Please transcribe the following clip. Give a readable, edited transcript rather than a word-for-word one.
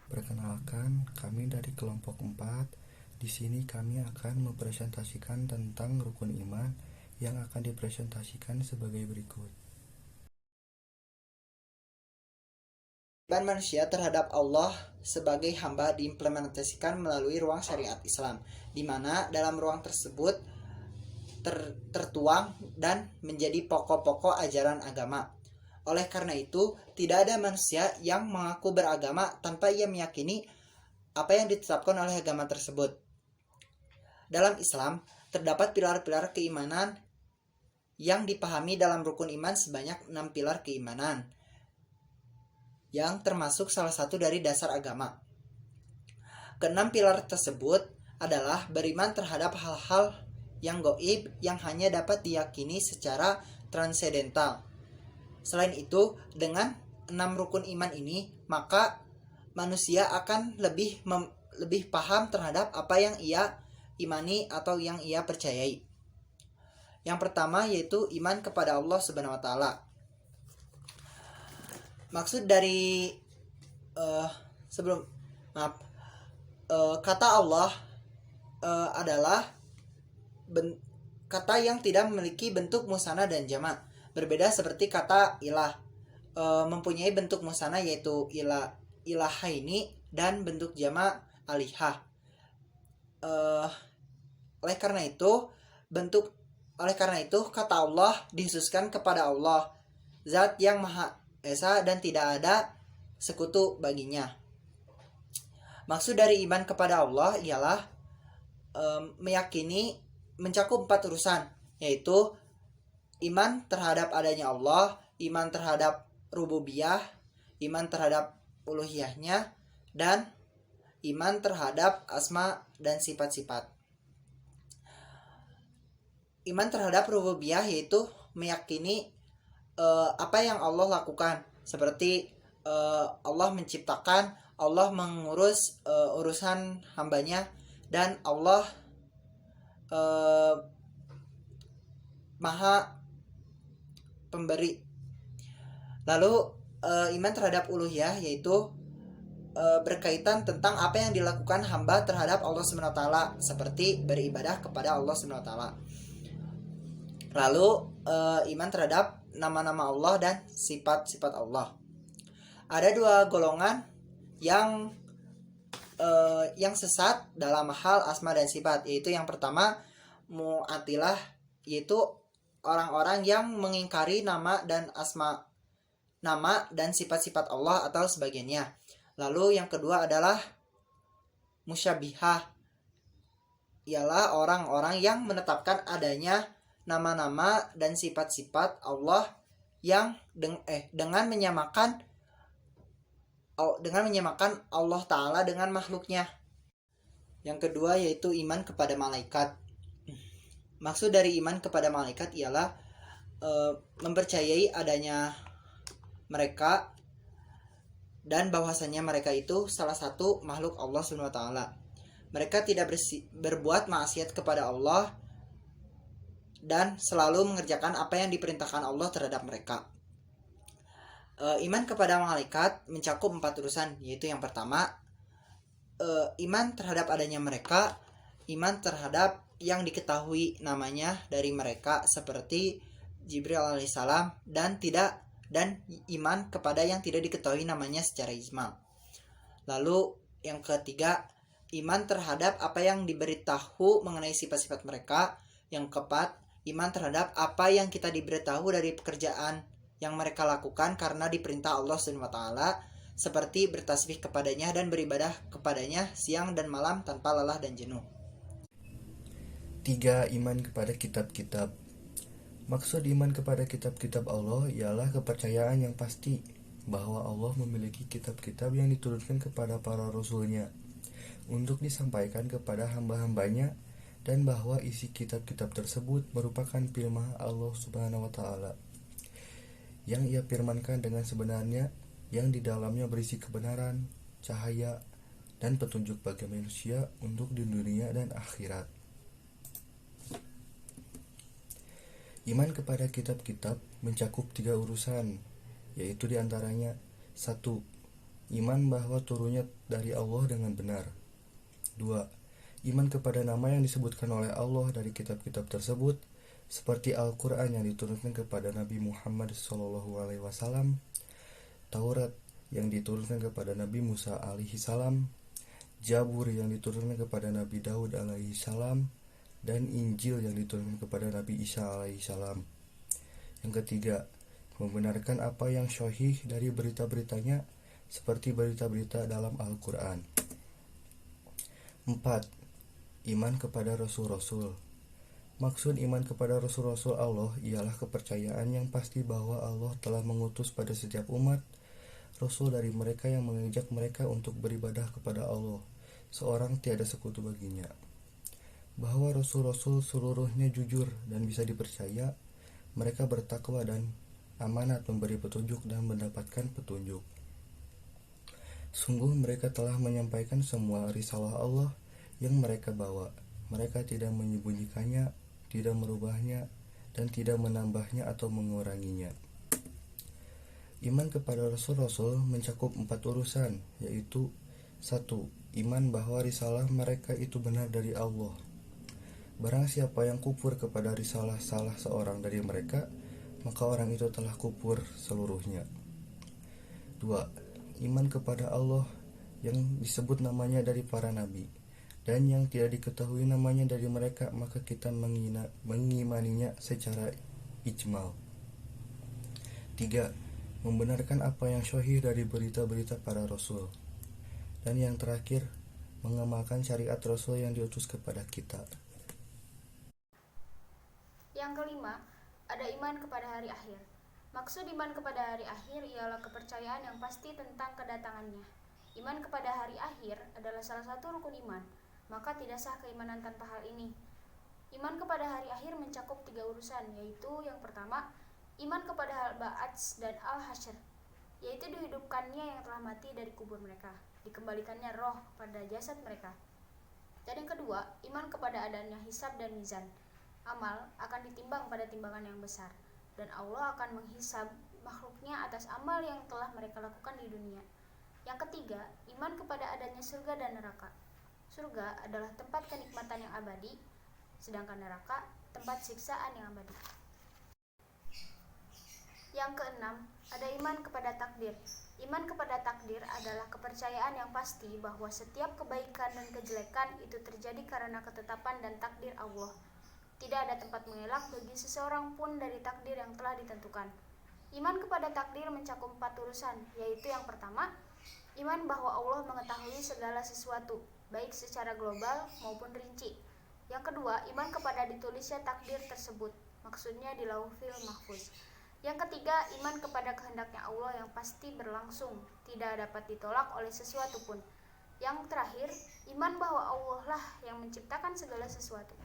Perkenalkan, kami dari kelompok 4. Di sini kami akan mempresentasikan tentang rukun iman yang akan dipresentasikan sebagai berikut. Kewajiban manusia terhadap Allah sebagai hamba diimplementasikan melalui ruang syariat Islam, di mana dalam ruang tersebut tertuang dan menjadi pokok-pokok ajaran agama. Oleh karena itu, tidak ada manusia yang mengaku beragama tanpa ia meyakini apa yang ditetapkan oleh agama tersebut. Dalam Islam, terdapat pilar-pilar keimanan yang dipahami dalam rukun iman sebanyak 6 pilar keimanan, yang termasuk salah satu dari dasar agama. Keenam pilar tersebut adalah beriman terhadap hal-hal yang gaib yang hanya dapat diyakini secara transendental. Selain itu, dengan 6 rukun iman ini, maka manusia akan lebih paham terhadap apa yang ia imani atau yang ia percayai. Yang pertama yaitu iman kepada Allah Subhanahu wa taala. Maksud dari kata Allah adalah kata yang tidak memiliki bentuk musanna dan jamak. Berbeda seperti kata ilah, mempunyai bentuk musanna yaitu ilahaini dan bentuk jamak alihah. Oleh karena itu kata Allah dikhususkan kepada Allah, zat yang maha esa dan tidak ada sekutu baginya. Maksud dari iman kepada Allah ialah meyakini mencakup 4 urusan, yaitu iman terhadap adanya Allah, iman terhadap rububiyah, iman terhadap uluhiyahnya, dan iman terhadap asma dan sifat-sifat. Iman terhadap rububiyah yaitu meyakini apa yang Allah lakukan, seperti Allah menciptakan, Allah mengurus urusan hambanya, dan Allah maha pemberi. Lalu iman terhadap uluhiyah yaitu berkaitan tentang apa yang dilakukan hamba terhadap Allah SWT, seperti beribadah kepada Allah SWT. Lalu iman terhadap nama-nama Allah dan sifat-sifat Allah. Ada 2 golongan yang sesat dalam hal asma dan sifat, yaitu yang pertama Mu'attilah, yaitu orang-orang yang mengingkari nama dan sifat-sifat Allah atau sebagiannya. Lalu yang kedua adalah Musyabbihah, ialah orang-orang yang menetapkan adanya nama-nama dan sifat-sifat Allah yang dengan menyamakan Allah Ta'ala dengan makhluknya. Yang kedua yaitu iman kepada malaikat. Maksud dari iman kepada malaikat ialah mempercayai adanya mereka dan bahwasannya mereka itu salah satu makhluk Allah SWT. Mereka tidak berbuat maksiat kepada Allah dan selalu mengerjakan apa yang diperintahkan Allah terhadap mereka. Iman kepada malaikat mencakup 4 urusan, yaitu yang pertama iman terhadap adanya mereka, iman terhadap yang diketahui namanya dari mereka seperti Jibril alaihissalam, dan iman kepada yang tidak diketahui namanya secara ijmal. Lalu yang ketiga, iman terhadap apa yang diberitahu mengenai sifat-sifat mereka. Yang keempat, iman terhadap apa yang kita diberitahu dari pekerjaan yang mereka lakukan karena diperintah Allah SWT, seperti bertasbih kepadanya dan beribadah kepadanya siang dan malam tanpa lelah dan jenuh. 3. Iman kepada kitab-kitab. Maksud iman kepada kitab-kitab Allah ialah kepercayaan yang pasti bahwa Allah memiliki kitab-kitab yang diturunkan kepada para rasulnya untuk disampaikan kepada hamba-hambanya, dan bahwa isi kitab-kitab tersebut merupakan firman Allah Subhanahu wa taala yang ia firmankan dengan sebenarnya, yang di dalamnya berisi kebenaran, cahaya, dan petunjuk bagi manusia untuk di dunia dan akhirat. Iman kepada kitab-kitab mencakup 3 urusan, yaitu diantaranya 1. Iman bahwa turunnya dari Allah dengan benar. 2. Iman kepada nama yang disebutkan oleh Allah dari kitab-kitab tersebut, seperti Al-Quran yang diturunkan kepada Nabi Muhammad SAW, Taurat yang diturunkan kepada Nabi Musa alaihi salam, Jabur yang diturunkan kepada Nabi Daud alaihi salam, dan Injil yang diturunkan kepada Nabi Isa alaihi salam. Yang ketiga, membenarkan apa yang syahih dari berita-beritanya seperti berita-berita dalam Al-Quran. 4. Iman kepada Rasul-Rasul. Maksud iman kepada Rasul-Rasul Allah ialah kepercayaan yang pasti bahwa Allah telah mengutus pada setiap umat Rasul dari mereka yang mengajak mereka untuk beribadah kepada Allah, seorang tiada sekutu baginya. Bahwa Rasul-Rasul seluruhnya jujur dan bisa dipercaya, mereka bertakwa dan amanat memberi petunjuk dan mendapatkan petunjuk. Sungguh mereka telah menyampaikan semua risalah Allah yang mereka bawa. Mereka tidak menyembunyikannya, tidak merubahnya, dan tidak menambahnya atau menguranginya. Iman kepada Rasul-Rasul mencakup 4 urusan, yaitu 1. Iman bahwa risalah mereka itu benar dari Allah. Barang siapa yang kufur kepada risalah salah seorang dari mereka, maka orang itu telah kufur seluruhnya. 2. Iman kepada Allah yang disebut namanya dari para nabi, dan yang tidak diketahui namanya dari mereka, maka kita mengimaninya secara ijmal. 3. Membenarkan apa yang syahih dari berita-berita para rasul. Dan yang terakhir, mengamalkan syariat rasul yang diutus kepada kita. Yang kelima, ada iman kepada hari akhir. Maksud iman kepada hari akhir ialah kepercayaan yang pasti tentang kedatangannya. Iman kepada hari akhir adalah salah satu rukun iman, maka tidak sah keimanan tanpa hal ini. Iman kepada hari akhir mencakup 3 urusan, yaitu yang pertama, iman kepada al-ba'ats dan al-hasyr, yaitu dihidupkannya yang telah mati dari kubur mereka, dikembalikannya roh pada jasad mereka. Dan yang kedua, iman kepada adanya hisab dan mizan. Amal akan ditimbang pada timbangan yang besar, dan Allah akan menghisab makhluknya atas amal yang telah mereka lakukan di dunia. Yang ketiga, iman kepada adanya surga dan neraka. Surga adalah tempat kenikmatan yang abadi, sedangkan neraka tempat siksaan yang abadi. Yang keenam, ada iman kepada takdir. Iman kepada takdir adalah kepercayaan yang pasti bahwa setiap kebaikan dan kejelekan itu terjadi karena ketetapan dan takdir Allah. Tidak ada tempat mengelak bagi seseorang pun dari takdir yang telah ditentukan. Iman kepada takdir mencakup 4 urusan, yaitu yang pertama, iman bahwa Allah mengetahui segala sesuatu, baik secara global maupun rinci. Yang kedua, iman kepada ditulisnya takdir tersebut, maksudnya di Lauhil Mahfuz. Yang ketiga, iman kepada kehendaknya Allah yang pasti berlangsung, tidak dapat ditolak oleh sesuatu pun. Yang terakhir, iman bahwa Allah lah yang menciptakan segala sesuatu.